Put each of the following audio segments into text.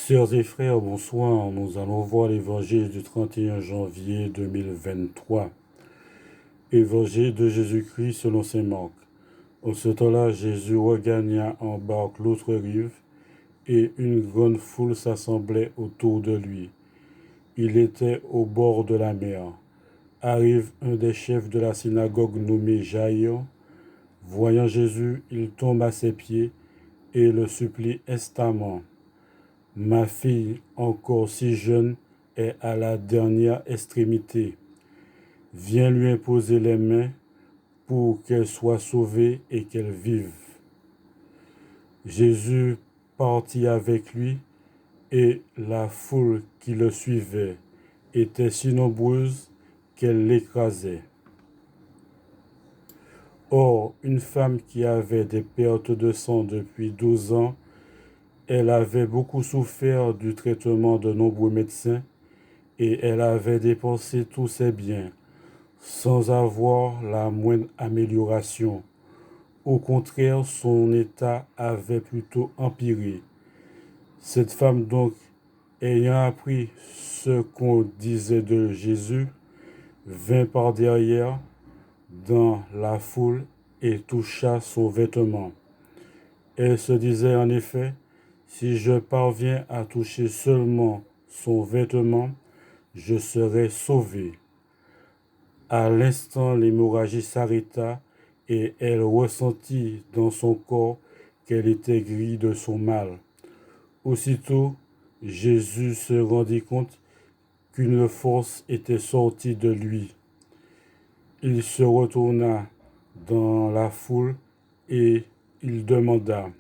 Sœurs et frères, bonsoir. Nous allons voir l'évangile du 31 janvier 2023. Évangile de Jésus-Christ selon saint Marc. En ce temps-là, Jésus regagna en barque l'autre rive, et une grande foule s'assemblait autour de lui. Il était au bord de la mer. Arrive un des chefs de la synagogue nommé Jaïr. Voyant Jésus, il tombe à ses pieds et le supplie instamment. Ma fille, encore si jeune, est à la dernière extrémité. Viens lui imposer les mains pour qu'elle soit sauvée et qu'elle vive. Jésus partit avec lui, et la foule qui le suivait était si nombreuse qu'elle l'écrasait. Or, une femme qui avait des pertes de sang depuis 12 ans, elle avait beaucoup souffert du traitement de nombreux médecins, et elle avait dépensé tous ses biens sans avoir la moindre amélioration. Au contraire, son état avait plutôt empiré. Cette femme donc, ayant appris ce qu'on disait de Jésus, vint par derrière dans la foule et toucha son vêtement. Elle se disait en effet, si je parviens à toucher seulement son vêtement, je serai sauvée. À l'instant, l'hémorragie s'arrêta et elle ressentit dans son corps qu'elle était guérie de son mal. Aussitôt, Jésus se rendit compte qu'une force était sortie de lui. Il se retourna dans la foule et il demanda, «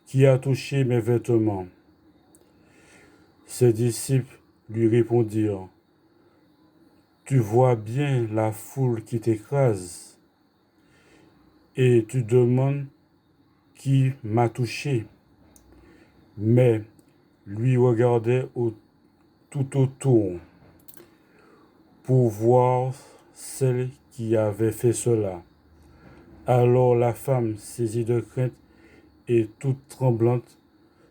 Qui a touché mes vêtements ?» Ses disciples lui répondirent, « Tu vois bien la foule qui t'écrase et tu demandes qui m'a touché. » Mais lui regardait tout autour pour voir celle qui avait fait cela. Alors la femme, saisie de crainte et toute tremblante,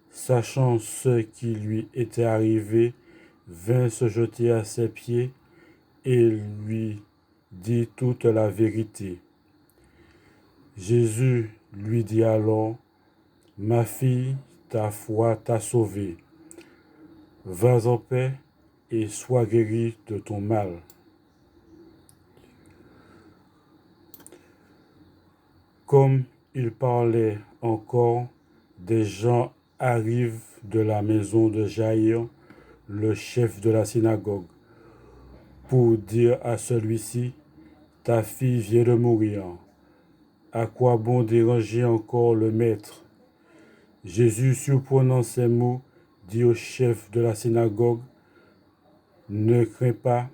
sachant ce qui lui était arrivé, vint se jeter à ses pieds et lui dit toute la vérité. Jésus lui dit alors, « Ma fille, ta foi t'a sauvée. Va en paix et sois guérie de ton mal. » Comme il parlait encore, des gens arrivent de la maison de Jaïr, le chef de la synagogue, pour dire à celui-ci, « Ta fille vient de mourir. À quoi bon déranger encore le maître ?» Jésus, surprenant ces mots, dit au chef de la synagogue, « Ne crains pas,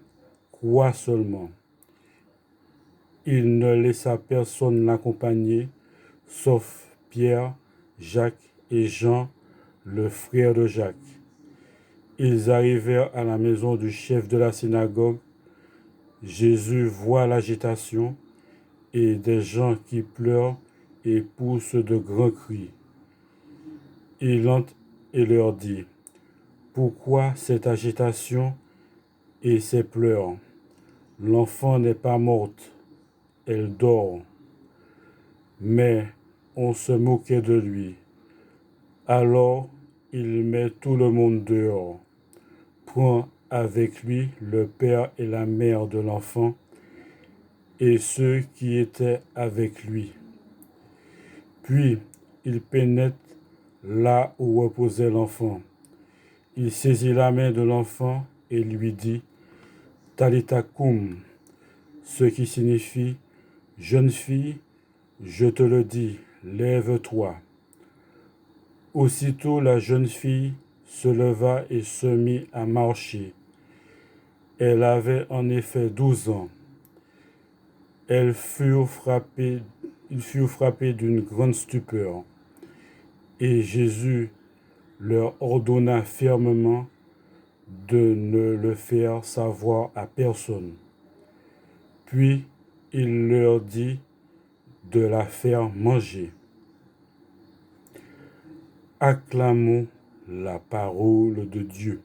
crois seulement. » Il ne laissa personne l'accompagner, sauf Pierre, Jacques et Jean, le frère de Jacques. Ils arrivèrent à la maison du chef de la synagogue. Jésus voit l'agitation et des gens qui pleurent et poussent de grands cris. Il entre et leur dit, « Pourquoi cette agitation et ces pleurs? L'enfant n'est pas morte, elle dort. » Mais on se moquait de lui. Alors il met tout le monde dehors, prend avec lui le père et la mère de l'enfant et ceux qui étaient avec lui. Puis il pénètre là où reposait l'enfant. Il saisit la main de l'enfant et lui dit, « Talitha koum », ce qui signifie, « Jeune fille, je te le dis, lève-toi. » Aussitôt la jeune fille se leva et se mit à marcher. Elle avait en effet 12 ans. Ils furent frappés d'une grande stupeur. Et Jésus leur ordonna fermement de ne le faire savoir à personne. Puis il leur dit de la faire manger. Acclamons la parole de Dieu.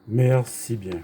Merci bien.